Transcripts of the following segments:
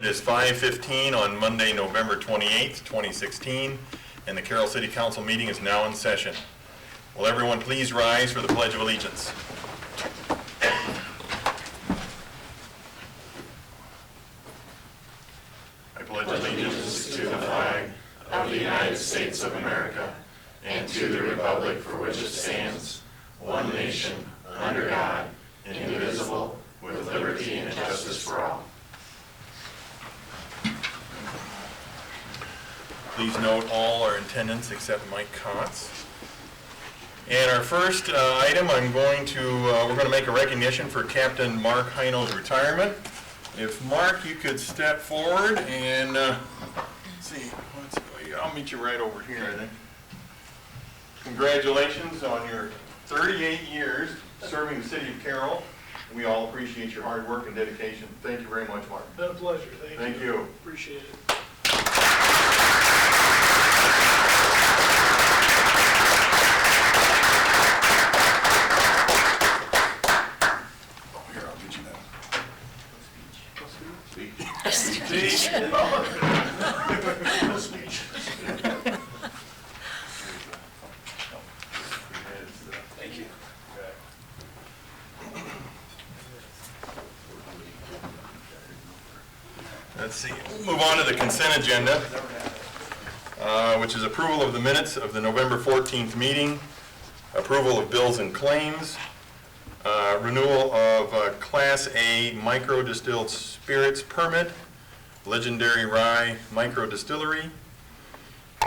It is 5:15 on Monday, November 28th, 2016, and the Carroll City Council meeting is now in session. Will everyone please rise for the Pledge of Allegiance? I pledge allegiance to the flag of the United States of America and to the republic for which it stands, one nation, under God, indivisible, with liberty and justice for all. Please note all are in attendance except Mike Kotz. And our first item, we're going to make a recognition for Captain Mark Heino's retirement. If Mark, you could step forward and I'll meet you right over here, I think. Congratulations on your 38 years serving the city of Carroll. We all appreciate your hard work and dedication. Thank you very much, Mark. It's been a pleasure. Thank you. Appreciate it. Thank you. Let's see. We'll move on to the consent agenda, which is approval of the minutes of the November 14th meeting, approval of bills and claims, renewal of Class A micro distilled spirits permit, Legendary Rye Micro Distillery,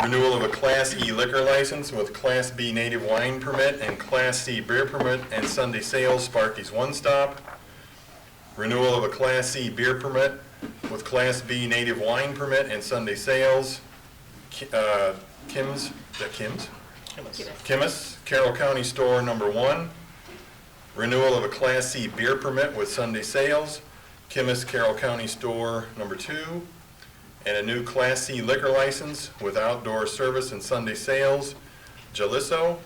renewal of a Class E liquor license with Class B native wine permit and Class C beer permit and Sunday sales, Sparky's One Stop, renewal of a Class C beer permit with Class B native wine permit and Sunday sales, Kim's, Carroll County Store number 1, renewal of a Class C beer permit with Sunday sales, Kim's Carroll County Store number 2, and a new Class C liquor license with outdoor service and Sunday sales, Jaliso,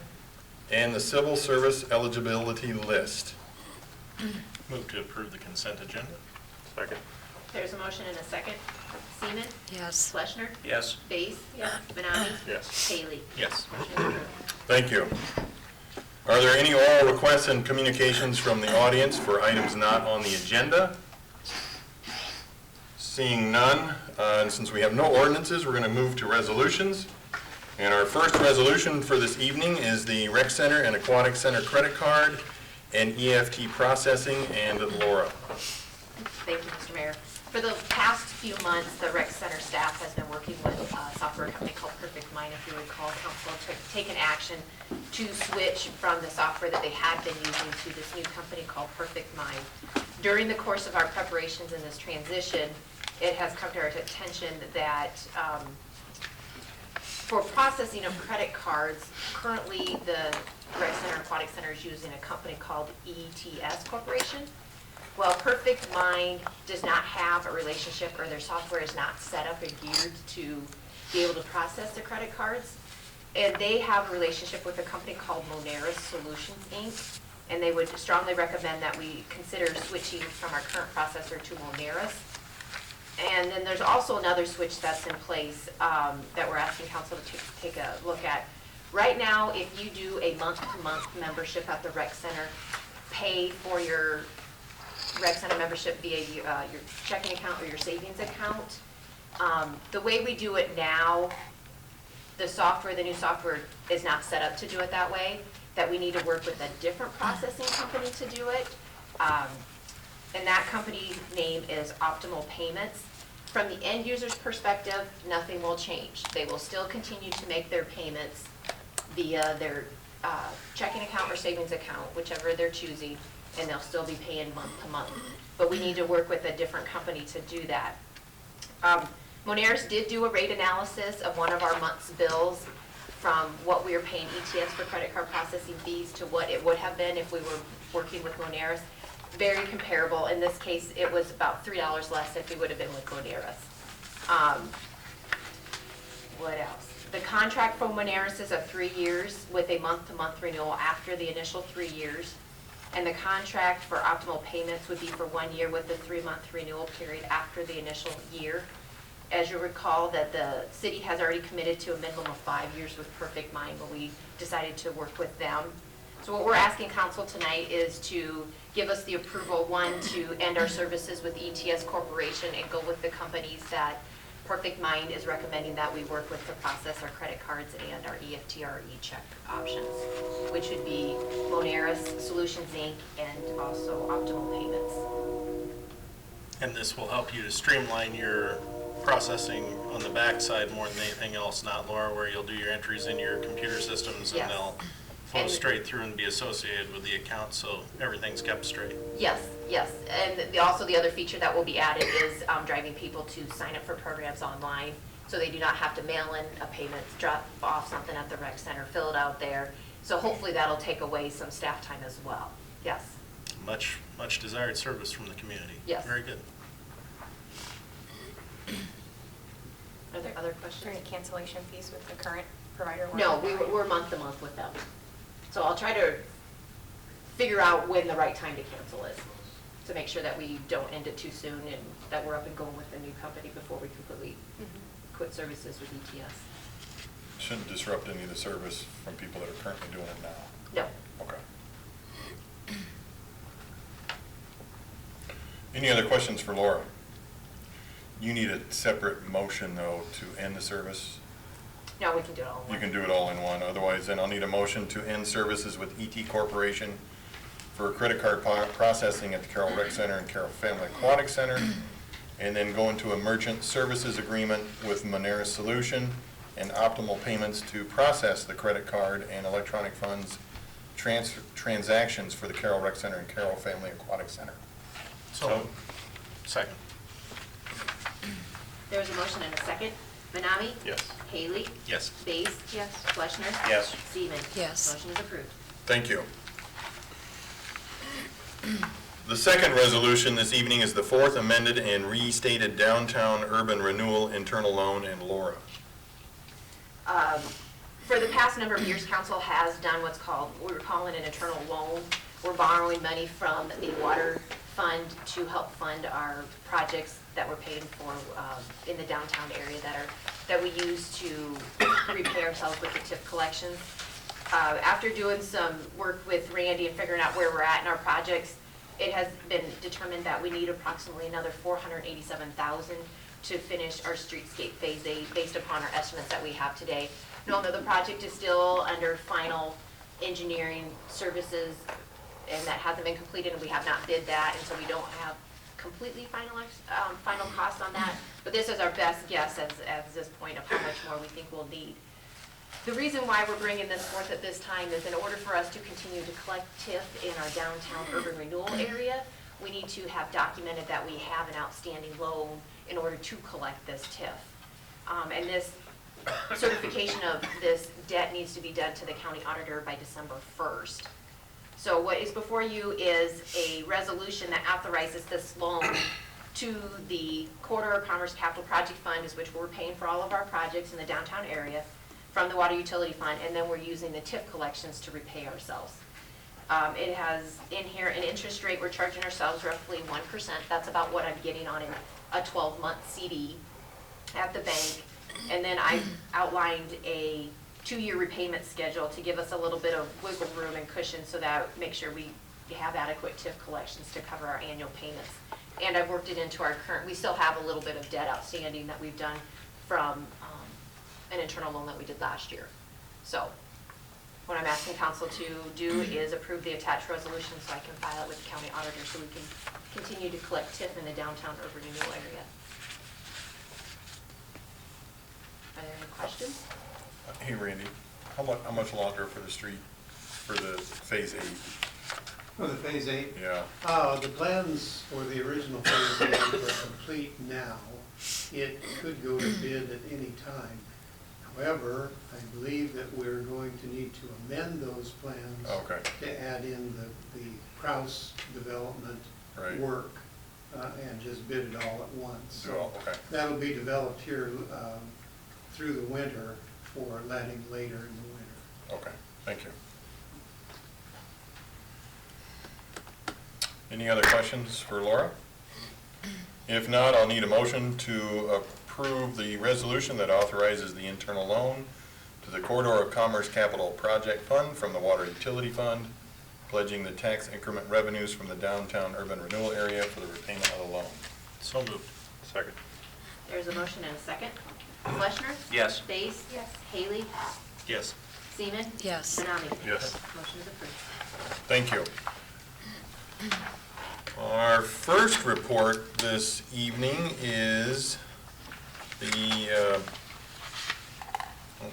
and the civil service eligibility list. Move to approve the consent agenda. Second. There's a motion and a second. Seaman? Yes. Fleshner? Yes. Base? Yes. Benami? Yes. Haley? Yes. Motion approved. Thank you. Are there any oral requests and communications from the audience for items not on the agenda? Seeing none, and since we have no ordinances, we're going to move to resolutions. And our first resolution for this evening is the Rec Center and Aquatic Center credit card and EFT processing, and Laura. Thank you, Mr. Mayor. For the past few months, the Rec Center staff has been working with a software company called Perfect Mind. If you recall, council took taken action to switch from the software that they had been using to this new company called Perfect Mind. During the course of our preparations in this transition, it has come to our attention that for processing of credit cards, currently the Rec Center Aquatic Center is using a company called ETS Corporation. Well, Perfect Mind does not have a relationship, or their software is not set up and geared to be able to process the credit cards. And they have a relationship with a company called Moneris Solutions, Inc. And they would strongly recommend that we consider switching from our current processor to Moneris. And then there's also another switch that's in place that we're asking council to take a look at. Right now, if you do a month-to-month membership at the Rec Center, pay for your Rec Center membership via your checking account or your savings account. The way we do it now, the new software is not set up to do it that way, that we need to work with a different processing company to do it. And that company name is Optimal Payments. From the end user's perspective, nothing will change. They will still continue to make their payments via their checking account or savings account, whichever they're choosing, and they'll still be paying month to month. But we need to work with a different company to do that. Moneris did do a rate analysis of one of our month's bills from what we were paying ETS for credit card processing fees to what it would have been if we were working with Moneris. Very comparable. In this case, it was about $3 less if we would have been with Moneris. What else? The contract from Moneris is of 3 years with a month-to-month renewal after the initial 3 years. And the contract for optimal payments would be for 1 year with a 3-month renewal period after the initial year. As you recall, that the city has already committed to a minimum of 5 years with Perfect Mind when we decided to work with them. So what we're asking council tonight is to give us the approval, one, to end our services with ETS Corporation and go with the companies that Perfect Mind is recommending that we work with to process our credit cards and our EFT or e-check options, which would be Moneris Solutions Inc. and also Optimal Payments. And this will help you to streamline your processing on the backside more than anything else, not Laura, where you'll do your entries in your computer systems and Yes. they'll flow And- straight through and be associated with the account, so everything's kept straight. Yes, yes, and also the other feature that will be added is driving people to sign up for programs online, so they do not have to mail in a payment, drop off something at the rec center, fill it out there. So hopefully that'll take away some staff time as well. Yes. Much desired service from the community. Yes. Very good. Are there other Is there questions? any cancellation fees with the current provider? No, we're month to month with them. So I'll try to figure out when the right time to cancel is, to make sure that we don't end it too soon and that we're up and going with the new company before we completely quit services with ETS. Shouldn't disrupt any of the service from people that are currently doing it now. No. Okay. Any other questions for Laura? You need a separate motion, though, to end the service. No, we can do it all in one. You can do it all in one. Otherwise, then I'll need a motion to end services with ET Corporation for credit card processing at the Carroll Rec Center and Carroll Family Aquatic Center, and then go into a merchant services agreement with Moneris Solution and Optimal Payments to process the credit card and electronic funds transactions for the Carroll Rec Center and Carroll Family Aquatic Center. So, second. There's a motion and a second. Manami? Yes. Haley? Yes. Bates? Yes. Fleshner? Yes. Seaman? Yes. Motion is approved. Thank you. The second resolution this evening is the fourth amended and restated downtown urban renewal internal loan, and Laura. For the past number of years, council has done what's called, we're calling an internal loan. We're borrowing money from the water fund to help fund our projects that we're paying for in the downtown area that we use to repay ourselves with the TIF collections. After doing some work with Randy and figuring out where we're at in our projects, it has been determined that we need approximately another $487,000 to finish our streetscape phase 8 based upon our estimates that we have today. Knowing that the project is still under final engineering services and that hasn't been completed and we have not bid that, and so we don't have completely final cost on that. But this is our best guess as this point of how much more we think we'll need. The reason why we're bringing this forth at this time is in order for us to continue to collect TIF in our downtown urban renewal area, we need to have documented that we have an outstanding loan in order to collect this TIF. And this certification of this debt needs to be done to the county auditor by December 1st. So what is before you is a resolution that authorizes this loan to the Corridor Commerce Capital Project Fund, is which we're paying for all of our projects in the downtown area from the Water Utility Fund, and then we're using the TIF collections to repay ourselves. It has in here an interest rate, we're charging ourselves roughly 1%. That's about what I'm getting on a 12-month CD at the bank. And then I outlined a 2-year repayment schedule to give us a little bit of wiggle room and cushion so that make sure we have adequate TIF collections to cover our annual payments. And I've worked it into our current, we still have a little bit of debt outstanding that we've done from an internal loan that we did last year. So what I'm asking council to do is approve the attached resolution so I can file it with the county auditor so we can continue to collect TIF in the downtown urban renewal area. Are there any questions? Hey, Randy, how much longer for the street, for the Phase 8? For the Phase 8? Yeah. The plans for the original Phase 8 are complete now. It could go to bid at any time. However, I believe that we're going to need to amend those plans Okay. to add in the Kraus development Right. work and just bid it all at once. Do all, okay. That'll be developed here through the winter for letting later in the winter. Okay, thank you. Any other questions for Laura? If not, I'll need a motion to approve the resolution that authorizes the internal loan to the Corridor of Commerce Capital Project Fund from the Water Utility Fund, pledging the tax increment revenues from the downtown urban renewal area for the repayment of the loan. So moved. Second. There's a motion and a second. Fleshner? Yes. Bates? Yes. Haley? Yes. Seaman? Yes. Benami? Yes. Motion is approved. Thank you. Our first report this evening is the,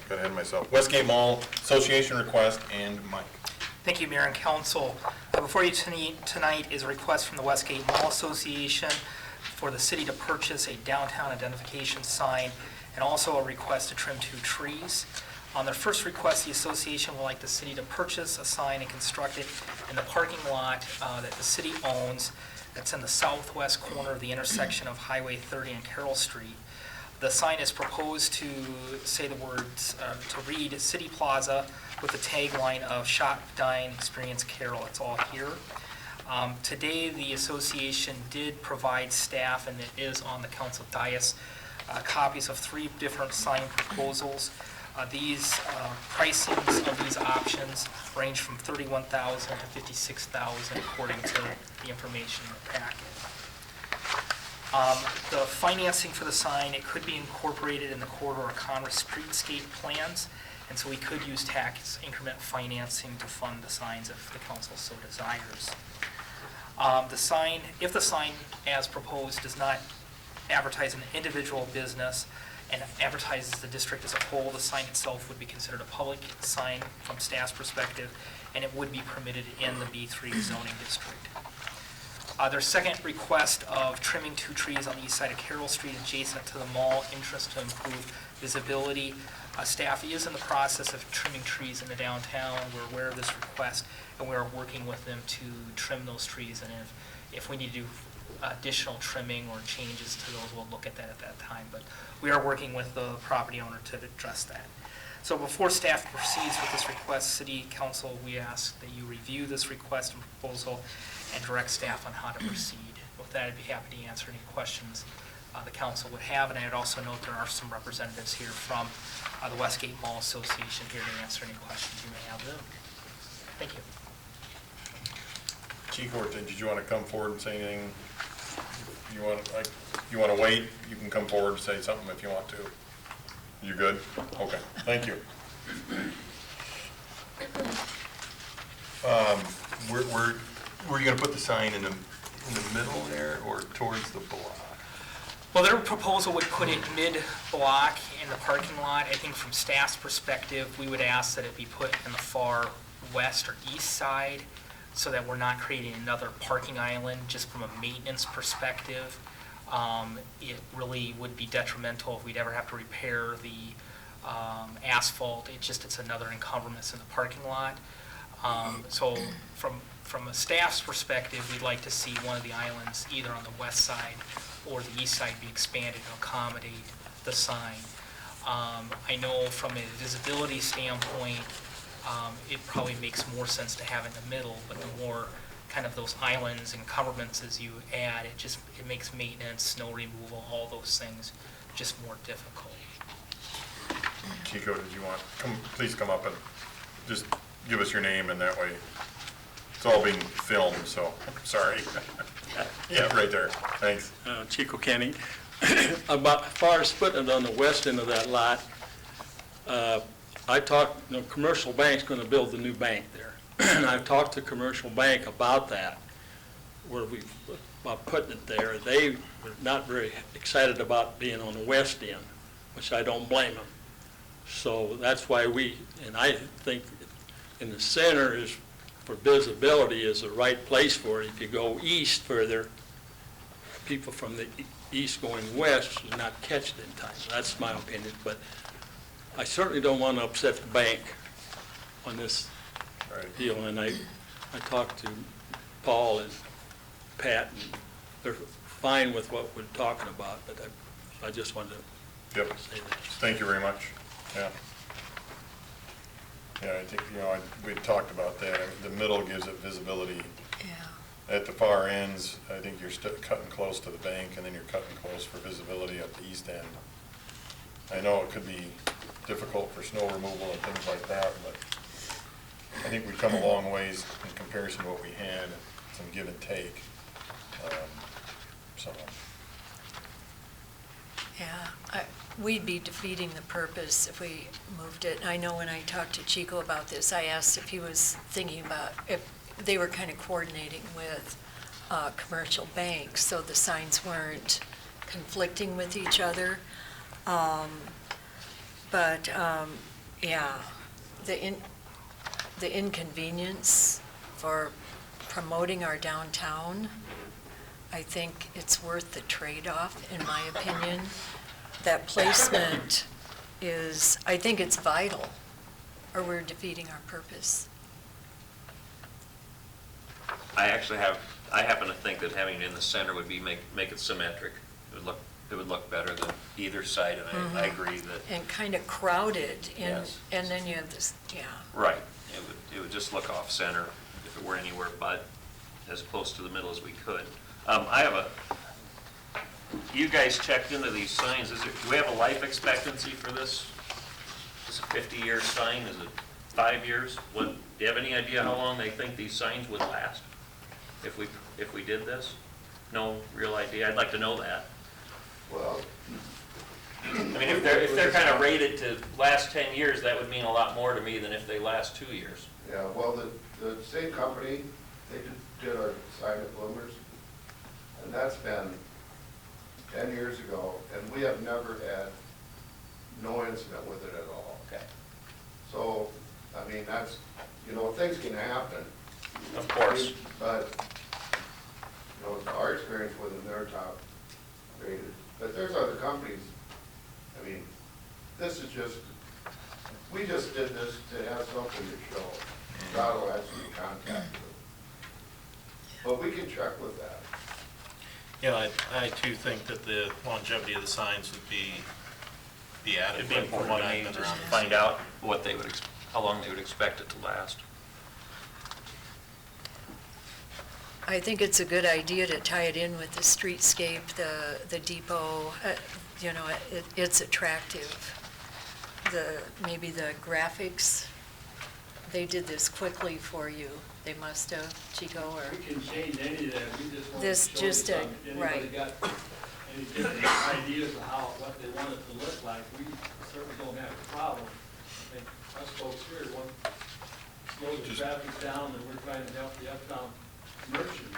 got ahead of myself, Westgate Mall Association request, and Mike. Thank you, Mayor and Council. Before you tonight is a request from the Westgate Mall Association for the city to purchase a downtown identification sign and also a request to trim 2 trees. On their first request, the association would like the city to purchase a sign and construct it in the parking lot that the city owns that's in the southwest corner of the intersection of Highway 30 and Carroll Street. The sign is proposed to say the words, to read City Plaza with the tagline of Shop, Dine, Experience Carroll. It's all here. Today, the association did provide staff, and it is on the council dais, copies of 3 different sign proposals. These pricings of these options range from $31,000 to $56,000 according to the information in the packet. The financing for the sign, it could be incorporated in the Corridor of Commerce streetscape plans, and so we could use tax increment financing to fund the signs if the council so desires. The sign, if the sign as proposed does not advertise an individual business and advertises the district as a whole, the sign itself would be considered a public sign from staff's perspective, and it would be permitted in the B3 zoning district. Their second request of trimming 2 trees on the east side of Carroll Street adjacent to the mall entrance to improve visibility. Staff is in the process of trimming trees in the downtown. We're aware of this request, and we are working with them to trim those trees, and if we need to do additional trimming or changes to those, we'll look at that at that time. But we are working with the property owner to address that. So before staff proceeds with this request, City Council, we ask that you review this request and proposal and direct staff on how to proceed. With that, I'd be happy to answer any questions the council would have, and I'd also note there are some representatives here from the Westgate Mall Association here to answer any questions you may have them. Thank you. Chico, did you want to come forward and say anything? You want to wait? You can come forward and say something if you want to. You good? Okay, thank you. Were you going to put the sign in the middle there or towards the block? Well, their proposal would put it mid-block in the parking lot. I think from staff's perspective, we would ask that it be put in the far west or east side so that we're not creating another parking island. Just from a maintenance perspective, it really would be detrimental if we'd ever have to repair the asphalt. It's another encumbrance in the parking lot. So from a staff's perspective, we'd like to see one of the islands either on the west side or the east side be expanded to accommodate the sign. I know from a visibility standpoint, it probably makes more sense to have it in the middle, but the more kind of those islands and encumbrances you add, it makes maintenance, snow removal, all those things just more difficult. Chico, did you want, please come up and just give us your name, and that way, it's all being filmed, so, sorry. Yeah, right there, thanks. Chico Kenny. About as far as putting it on the west end of that lot, I talked, Commercial Bank's going to build the new bank there. And I've talked to Commercial Bank about that, about putting it there. They were not very excited about being on the west end, which I don't blame them. So that's why and I think in the center is, for visibility, is the right place for it. If you go east further, people from the east going west should not catch it in time. That's my opinion, but I certainly don't want to upset the bank on this deal. And I talked to Paul and Pat, and they're fine with what we're talking about, but I just wanted to say that. Thank you very much. Yeah. Yeah, I think, we talked about that. I mean, the middle gives it visibility. Yeah. at the far ends, I think you're cutting close to the bank, and then you're cutting close for visibility at the east end. I know it could be difficult for snow removal and things like that, but I think we've come a long ways in comparison to what we had, some give and take. So, Yeah, we'd be defeating the purpose if we moved it. I know when I talked to Chico about this, I asked if he was thinking about, if they were kind of coordinating with commercial banks, so the signs weren't conflicting with each other. But, yeah, the inconvenience for promoting our downtown, I think it's worth the trade-off, in my opinion. That placement is, I think it's vital, or we're defeating our purpose. I happen to think that having it in the center would be, make it symmetric. It would look better than either side, and I agree that. And kind of crowded, Yes. and then you have this, yeah. Right, it would just look off center if it were anywhere but as close to the middle as we could. You guys checked into these signs, do we have a life expectancy for this? Is it a 50-year sign, is it 5 years? Do you have any idea how long they think these signs would last if we did this? No real idea, I'd like to know that. Well, I mean, if they're kind of rated to last 10 years, that would mean a lot more to me than if they last 2 years. yeah, well, the same company, they did our sign at Bloomers, and that's been 10 years ago, and we have never had no incident with it at all. Okay. So, I mean, that's, things can happen. Of course. But, our experience with them, they're top rated. But there's other companies, I mean, this is just, we just did this to have something to show. God will actually contact them. But we can check with that. Yeah, I too think that the longevity of the signs would be added. It'd be important to me just to find out what they would, how long they would expect it to last. I think it's a good idea to tie it in with the streetscape, the depot, it's attractive. Maybe the graphics, they did this quickly for you. They must have, Chico, or? We can change any of that, we just want This to show you just something. If right. anybody got any different ideas of what they want it to look like, we certainly don't have a problem. I think us folks here want to slow the traffic down, and we're trying to help the uptown merchants,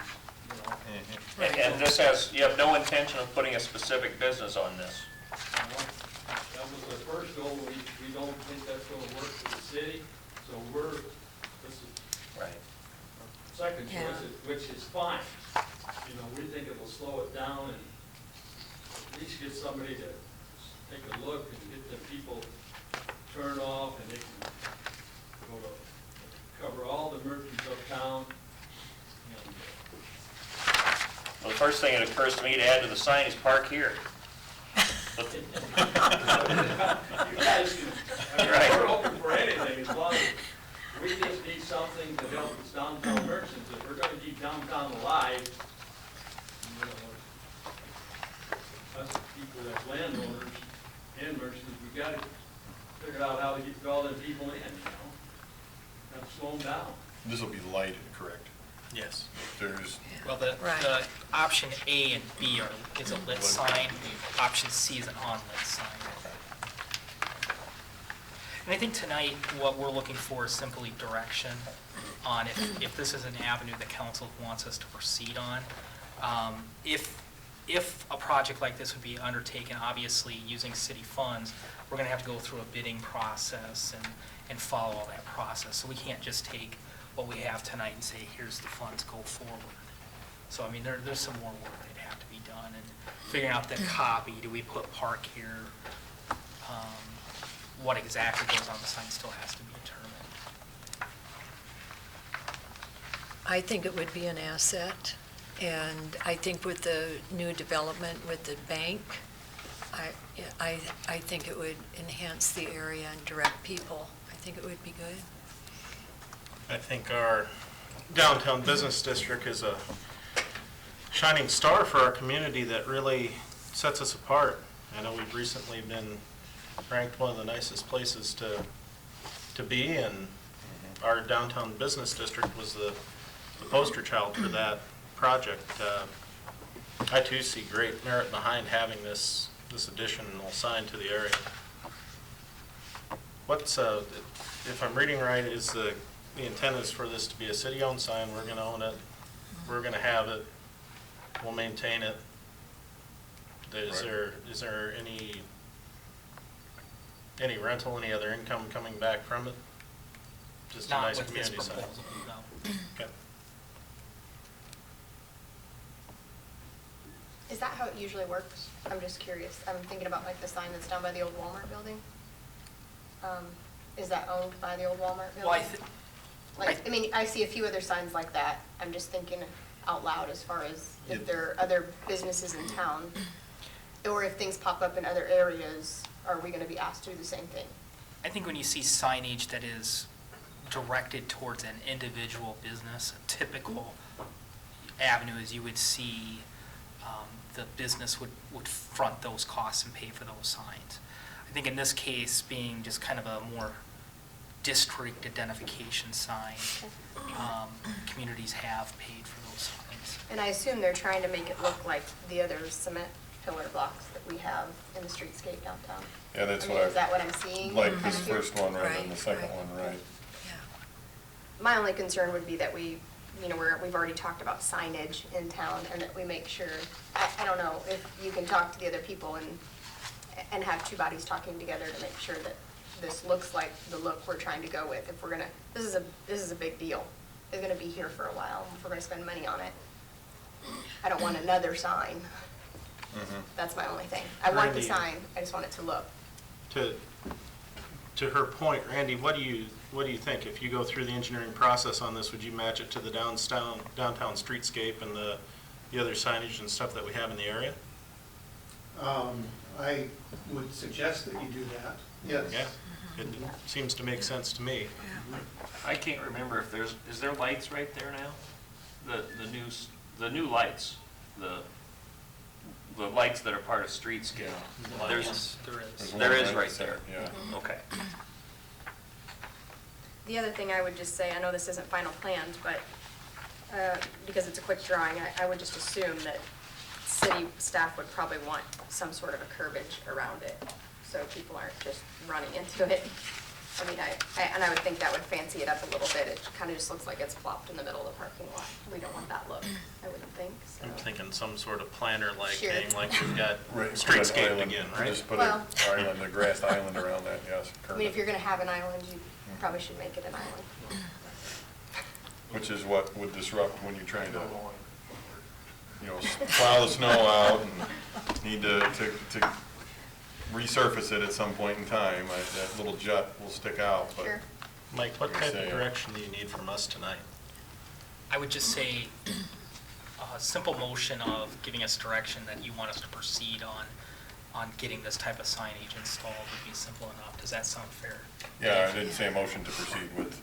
And this has, you have no intention of putting a specific business on this? That was the first goal, we don't think that's gonna work for the city, so this is Right. our second Yeah. choice, which is fine. We think it will slow it down and at least get somebody to take a look and get the people turned off, and they can go to, cover all the merchants uptown. Well, the first thing that occurs to me to add to the sign is park here. You guys can, Right. we're open for anything, as long as we just need something to help us downtown merchants. If we're gonna keep downtown alive, us people as landowners and merchants, we gotta figure out how to get all them people in, Have to slow them down. this will be lighted, correct? Yes. There's, Well, the Right. option A and B is a lit sign, option C is an unlit sign. And I think tonight, what we're looking for is simply direction on if this is an avenue that council wants us to proceed on. If a project like this would be undertaken, obviously using city funds, we're gonna have to go through a bidding process and follow all that process. So we can't just take what we have tonight and say, here's the funds, go forward. So, I mean, there's some more work that'd have to be done, and figuring out the copy, do we put park here? What exactly goes on the sign still has to be determined. I think it would be an asset, and I think with the new development with the bank, I think it would enhance the area and direct people. I think it would be good. I think our downtown business district is a shining star for our community that really sets us apart. I know we've recently been ranked one of the nicest places to be, and our downtown business district was the poster child for that project. I too see great merit behind having this additional sign to the area. What's, if I'm reading right, is the intent is for this to be a city-owned sign, we're gonna own it, we're gonna have it, we'll maintain it. Is there any rental, any other income coming back from it? Just a Not nice with this community sign. proposal, no. Okay. Is that how it usually works? I'm just curious. I'm thinking about like the sign that's down by the old Walmart building. Is that owned by the old Walmart building? Well, I mean, I see a few other signs like that. I'm just thinking out loud as far as if there are other businesses in town, or if things pop up in other areas, are we gonna be asked to do the same thing? I think when you see signage that is directed towards an individual business, a typical avenue is you would see the business would front those costs and pay for those signs. I think in this case, being just kind of a more district identification sign, communities have paid for those signs. And I assume they're trying to make it look like the other cement pillar blocks that we have in the streetscape downtown. Yeah, that's I mean, what is that what I'm seeing? like this first one rather than the Right, second right. one, right? Yeah. My only concern would be that we've already talked about signage in town, and that we make sure, I don't know, if you can talk to the other people and have two bodies talking together to make sure that this looks like the look we're trying to go with. If we're gonna, this is a big deal. It's gonna be here for a while, if we're gonna spend money on it. I don't want another sign. That's my only thing. I want the Randy. sign, I just want it to look. To her point, Randy, what do you think? If you go through the engineering process on this, would you match it to the downtown streetscape and the other signage and stuff that we have in the area? I would suggest that you do that, yes. Yeah, it seems to make sense to me. I can't remember if is there lights right there now? The new lights, the lights that are part of streetscape. Yes, there is. There is right there. Yeah. Okay. The other thing I would just say, I know this isn't final plans, but because it's a quick drawing, I would just assume that city staff would probably want some sort of a curbage around it, so people aren't just running into it. I mean, I would think that would fancy it up a little bit. It kind of just looks like it's plopped in the middle of the parking lot. We don't want that look, I wouldn't think, so. I'm thinking some sort of planter-like Sure. thing, like we've got Right, streetscape island, again, right? Just put Well- an island, a grassed island around that, yes. I mean, if you're gonna have an island, you probably should make it an island. Which is what would disrupt when you're trying to, plow the snow out and need to resurface it at some point in time. That little jut will stick out, but. Sure. Mike, what type Say, of direction do you need from us tonight? I would just say a simple motion of giving us direction that you want us to proceed on getting this type of signage installed would be simple enough. Does that sound fair? Yeah, I didn't say motion to proceed with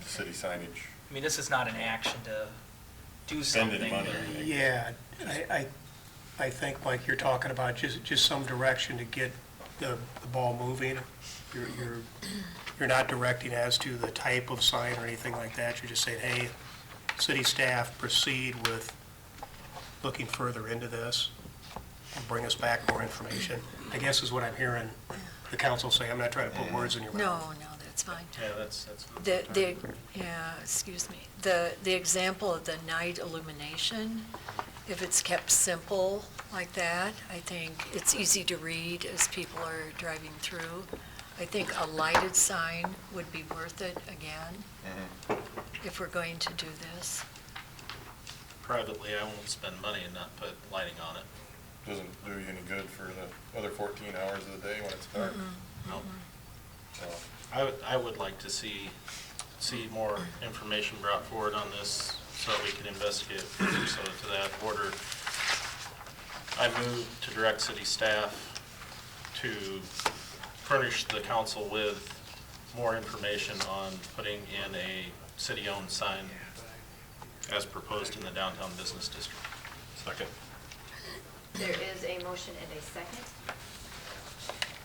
city signage. I mean, this is not an action to do Spend something. any money or anything. Yeah, I think, Mike, you're talking about just some direction to get the ball moving. You're not directing as to the type of sign or anything like that. You're just saying, hey, city staff, proceed with looking further into this and bring us back more information, I guess is what I'm hearing the council say. I'm not trying to put words in your mouth. No, that's fine. Yeah, that's. Excuse me, the example of the night illumination, if it's kept simple like that, I think it's easy to read as people are driving through. I think a lighted sign would be worth it again, if we're going to do this. Privately, I won't spend money and not put lighting on it. Doesn't do you any good for the other 14 hours of the day when it's dark. No. So, I would like to see more information brought forward on this so we can investigate further. So to that order, I move to direct city staff to furnish the council with more information on putting in a city-owned sign as proposed in the downtown business district. Second. There is a motion and a second.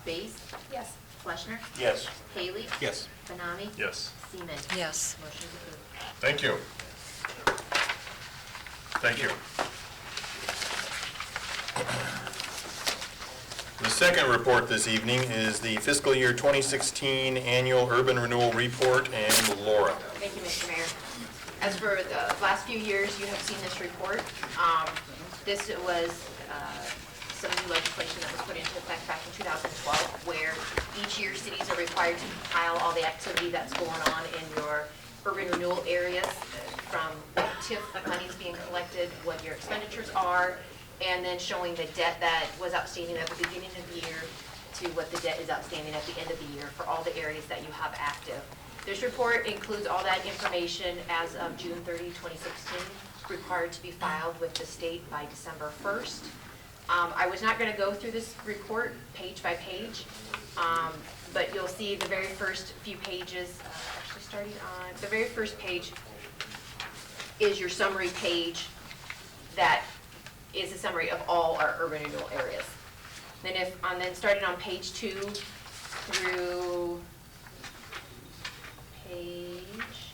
Base? Yes. Fleshner? Yes. Haley? Yes. Benami? Yes. Seaman? Yes. Motion is approved. Thank you. Thank you. The second report this evening is the fiscal year 2016 Annual Urban Renewal Report, and Laura. Thank you, Mr. Mayor. As for the last few years, you have seen this report. This was some new legislation that was put into effect back in 2012, where each year cities are required to compile all the activity that's going on in your urban renewal areas, from what TIF money's being collected, what your expenditures are, and then showing the debt that was outstanding at the beginning of the year to what the debt is outstanding at the end of the year for all the areas that you have active. This report includes all that information as of June 30, 2016, required to be filed with the state by December 1st. I was not going to go through this report page by page, but you'll see the very first few pages, actually starting on, the very first page is your summary page that is a summary of all our urban renewal areas. Then starting on page 2 through page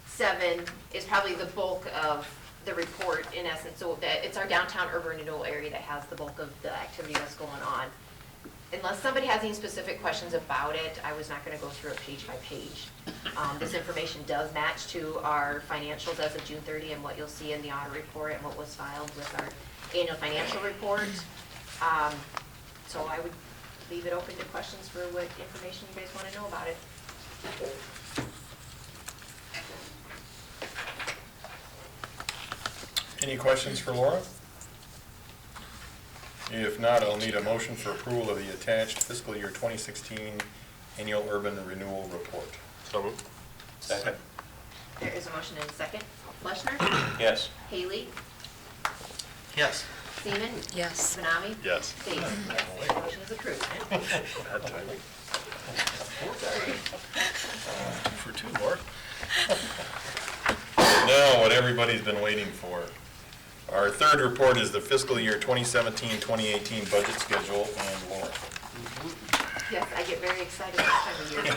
7 is probably the bulk of the report in essence. So it's our downtown urban renewal area that has the bulk of the activity that's going on. Unless somebody has any specific questions about it, I was not going to go through it page by page. This information does match to our financials as of June 30 and what you'll see in the audit report and what was filed with our annual financial report. So I would leave it open to questions for what information you guys want to know about it. Any questions for Laura? If not, I'll need a motion for approval of the attached fiscal year 2016 Annual Urban Renewal Report. So moved. Second. There is a motion and a second. Fleshner? Yes. Haley? Yes. Seaman? Yes. Benami? Yes. Base? Yes. Motion is approved. Bad timing. For 2 more. Now, what everybody's been waiting for. Our third report is the fiscal year 2017-2018 budget schedule, and Laura. Yes, I get very excited this time of year.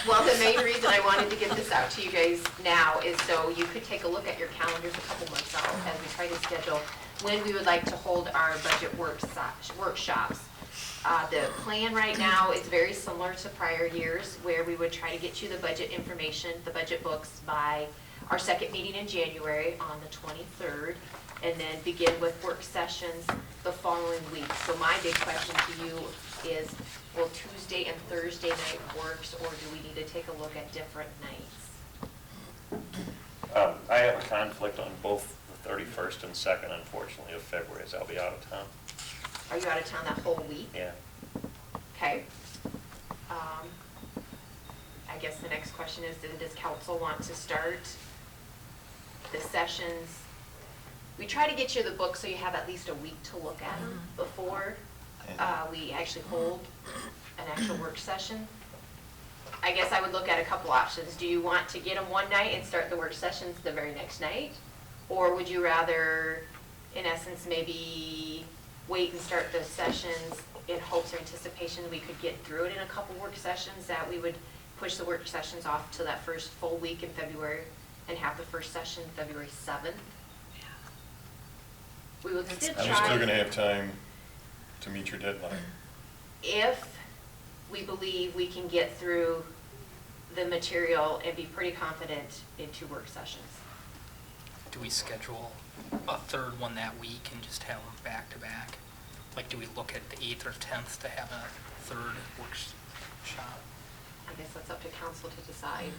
Well, the main reason I wanted to get this out to you guys now is so you could take a look at your calendars a couple months out as we try to schedule when we would like to hold our budget workshops. The plan right now is very similar to prior years, where we would try to get you the budget information, the budget books, by our second meeting in January on the 23rd, and then begin with work sessions the following week. So my big question to you is, will Tuesday and Thursday night works, or do we need to take a look at different nights? I have a conflict on both the 31st and 2nd, unfortunately, of February, as I'll be out of town. Are you out of town that whole week? Yeah. Okay. I guess the next question is, does council want to start the sessions? We try to get you the book so you have at least a week to look at them before we actually hold an actual work session. I guess I would look at a couple options. Do you want to get them one night and start the work sessions the very next night? Or would you rather, in essence, maybe wait and start the sessions in hopes or anticipation we could get through it in a couple work sessions, that we would push the work sessions off to that first full week in February and have the first session February 7th? We would still You're try. still going to have time to meet your deadline. If we believe we can get through the material and be pretty confident in 2 work sessions. Do we schedule a third one that week and just have them back to back? Like, do we look at the 8th or 10th to have a third workshop? I guess that's up to council to decide.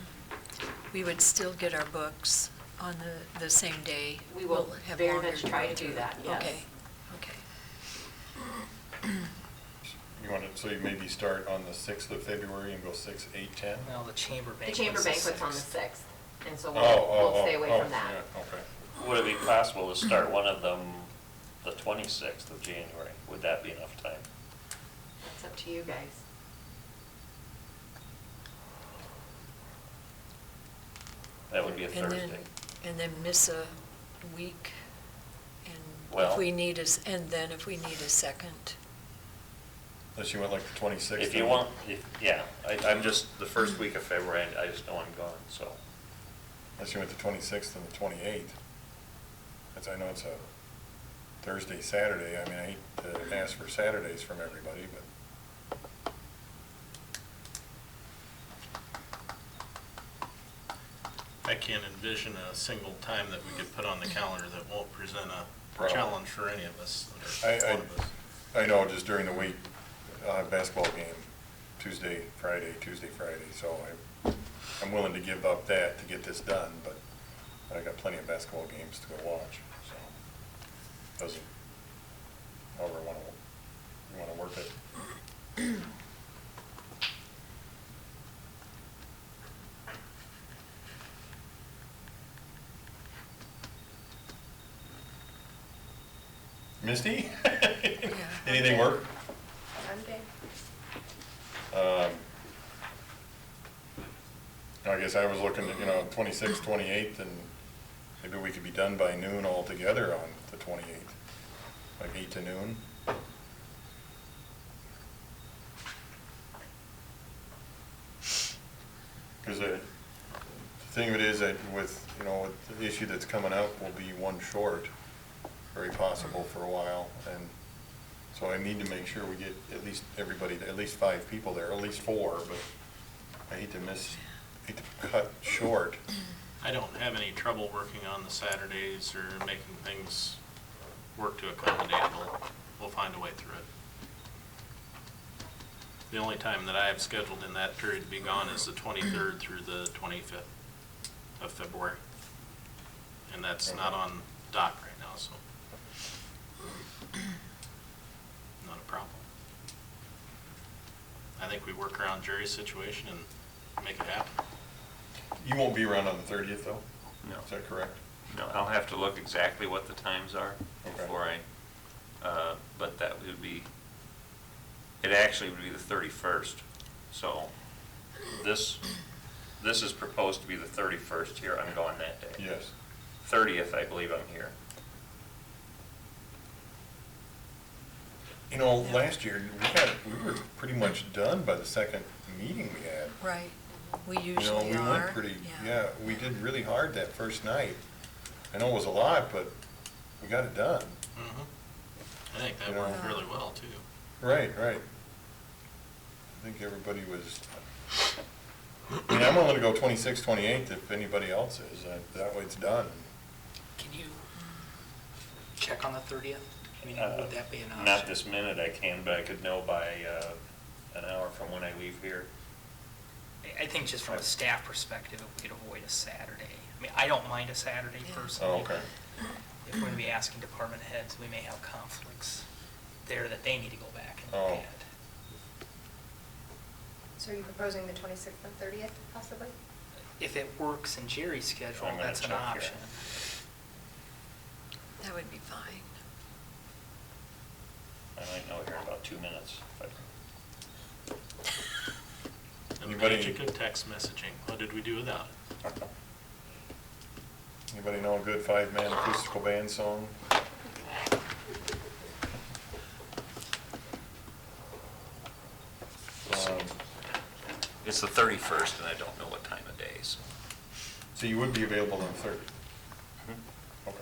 We would still get our books on the same day. We will We'll have very longer much to try go to do through. that, yes. Okay, okay. You want to, so you maybe start on the 6th of February and go 6, 8, 10? Well, the chamber The banquet's chamber the banquet's on the 6th. 6th, and so we'll stay away from that. Yeah, okay. Would it be possible to start one of them the 26th of January? Would that be enough time? It's up to you guys. That would be a And then- Thursday. and then miss a week, and Well- if we need and then if we need a second. Unless you went like the 26th. If you want, yeah, I'm just, the first week of February, I just know I'm gone, so. Unless you went the 26th and the 28th. I know it's a Thursday, Saturday. I mean, I hate to ask for Saturdays from everybody, but I can't envision a single time that we could put on the calendar that won't present a Problem. challenge for any of us. or I- one of us. I know just during the week, I'll have basketball game Tuesday, Friday, so I'm willing to give up that to get this done, but I got plenty of basketball games to go watch, so. Doesn't, however you wanna work it. Misty? Anything work? Okay. I guess I was looking at, 26th, 28th, and maybe we could be done by noon altogether on the 28th, like 8 to noon. Because the thing of it is that with, with the issue that's coming up, we'll be one short, very possible for a while, and so I need to make sure we get at least everybody, at least 5 people there, at least 4, but I hate to cut short. I don't have any trouble working on the Saturdays or making things work to accommodate it. We'll find a way through it. The only time that I have scheduled in that period to be gone is the 23rd through the 25th of February. And that's not on dock right now, so not a problem. I think we work around Jerry's situation and make it happen. You won't be around on the 30th, though? No. Is that correct? No, I'll have to look exactly what the times are Okay. before but that would be, it actually would be the 31st. So this is proposed to be the 31st here. I'm going that day. Yes. 30th, I believe I'm here. Last year, we were pretty much done by the second meeting we had. Right, we usually We are. went pretty, yeah, we did really hard that first night. I know it was a lot, but we got it done. I think that You know. worked really well, too. Right. I think everybody was, I'm willing to go 26th, 28th if anybody else is. That way it's done. Can you check on the 30th? I mean, would that be an option? Not this minute I can, but I could know by an hour from when I leave here. I think just from a staff perspective, if we could avoid a Saturday. I mean, I don't mind a Saturday personally. Oh, okay. If we're going to be asking department heads, we may have conflicts there that they need to go back and Oh. look at. So are you proposing the 26th and 30th possibly? If it works in Jerry's schedule, I'm gonna that's an check here. option. That would be fine. I might know here in about 2 minutes. The Anybody- magic of text messaging. What did we do without it? Anybody know a good 5-man acoustical band song? It's the 31st, and I don't know what time of day, so. So you would be available on the 30th? Okay.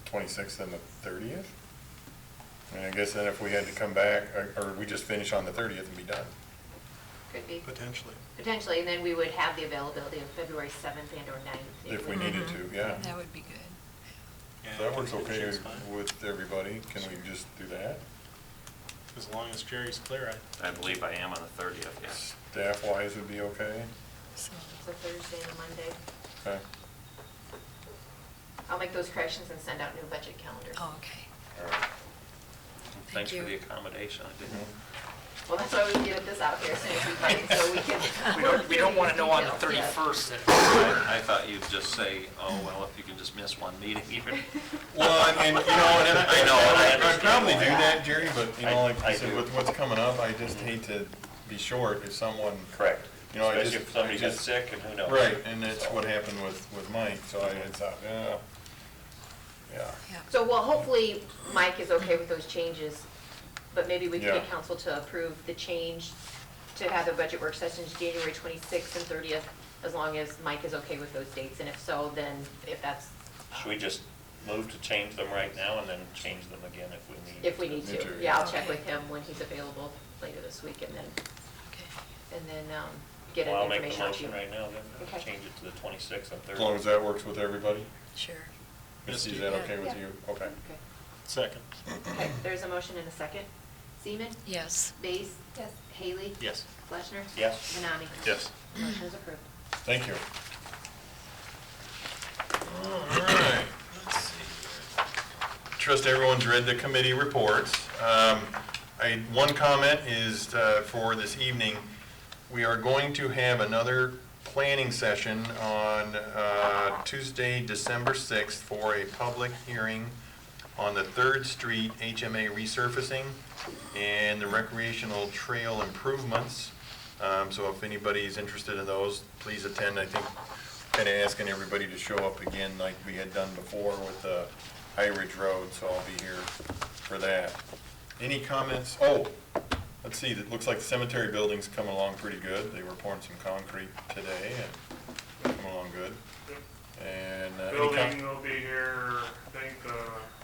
26th and the 30th? I guess then if we had to come back, or we just finish on the 30th and be done. Could be, Potentially. potentially, and then we would have the availability of February 7th and or 9th. If we needed to, yeah. That would be good. Yeah, If that works okay contingent's fine. with everybody, can we just do that? As long as Jerry's clear, I believe I am on the 30th, yes. Staff-wise would be okay? So, It's a Thursday and a Monday. Okay, I'll make those corrections and send out new budget calendars. oh, okay. all right. Thanks for you. the accommodation. I didn't. Well, that's why we get this out here as soon as we can, so we can. We don't want to know on the Details, yeah. 31st that I thought you'd just say, oh, well, if you can just miss one meeting, even. Well, and I know, I I'd understand probably do why. that, Jerry, but like I I said, do. with what's coming up, I just hate to be short if someone, Correct. You know, I Especially just. if somebody I got just- sick and who knows. Right, and that's what happened with Mike, so I thought, yeah. So, well, hopefully Mike is okay with those changes, but maybe we can get Yeah. council to approve the change to have the budget work sessions January 26th and 30th, as long as Mike is okay with those dates, and if so, then if that's, Should we just move to change them right now and then change them again if we need? if we need Me to. too, Yeah, I'll yeah. check with him when he's available later this week, and then Okay. get Well, I'll an make the information out to you. motion right now then, Okay. change it to the 26th and As long 30th. as that works with everybody? Sure. Misty, is that okay with you? Okay. Okay. Second. Okay, there's a motion and a second. Seaman? Yes. Base? Yes. Haley? Yes. Fleshner? Yes. Benami? Yes. Motion is approved. Thank you. All right, let's see. Trust everyone's read the committee reports. One comment is for this evening, we are going to have another planning session on Tuesday, December 6th for a public hearing on the 3rd Street HMA resurfacing and the recreational trail improvements. So if anybody's interested in those, please attend. I think kind of asking everybody to show up again like we had done before with the High Ridge Road, so I'll be here for that. Any comments? Oh, let's see, it looks like the cemetery building's coming along pretty good. They were pouring some concrete today and coming along good. And any Building will be here, I think,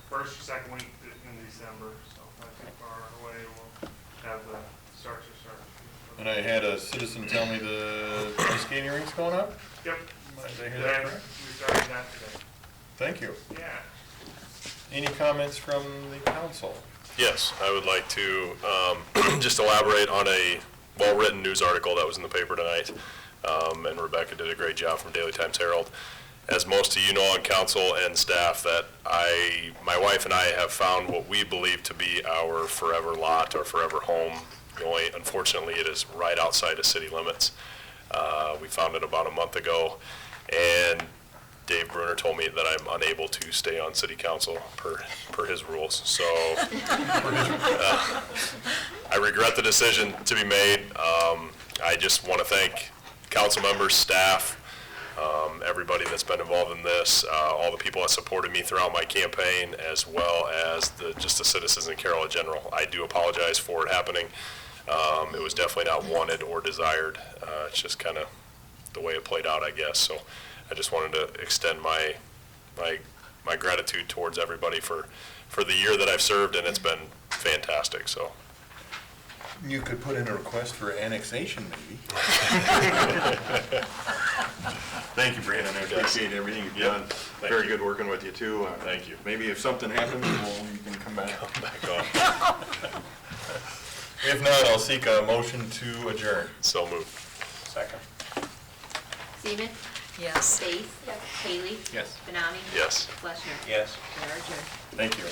first or second week in December, so not too far away. We'll have the start. And I had a citizen tell me the ice skating rink's going up? Yep. Did I hear that correct? We started that today. Thank you. Yeah. Any comments from the council? Yes, I would like to just elaborate on a well-written news article that was in the paper tonight. And Rebecca did a great job from Daily Times Herald. As most of you know on council and staff, that my wife and I have found what we believe to be our forever lot or forever home. Unfortunately, it is right outside of city limits. We found it about a month ago, and Dave Bruner told me that I'm unable to stay on city council per his rules. So I regret the decision to be made. I just want to thank council members, staff, everybody that's been involved in this, all the people that supported me throughout my campaign, as well as just the citizens in Carroll in general. I do apologize for it happening. It was definitely not wanted or desired. It's just kind of the way it played out, I guess. So I just wanted to extend my gratitude towards everybody for the year that I've served, and it's been fantastic. So You could put in a request for annexation, maybe. Thank you, Brandon. I appreciate everything you've done. Very good working with you, too. Thank you. Maybe if something happens, you can come back. back on. If not, I'll seek a motion to adjourn. So moved. Second. Seaman? Yes. Base? Yes. Haley? Yes. Benami? Yes. Fleshner? Yes. We are adjourned. Thank you.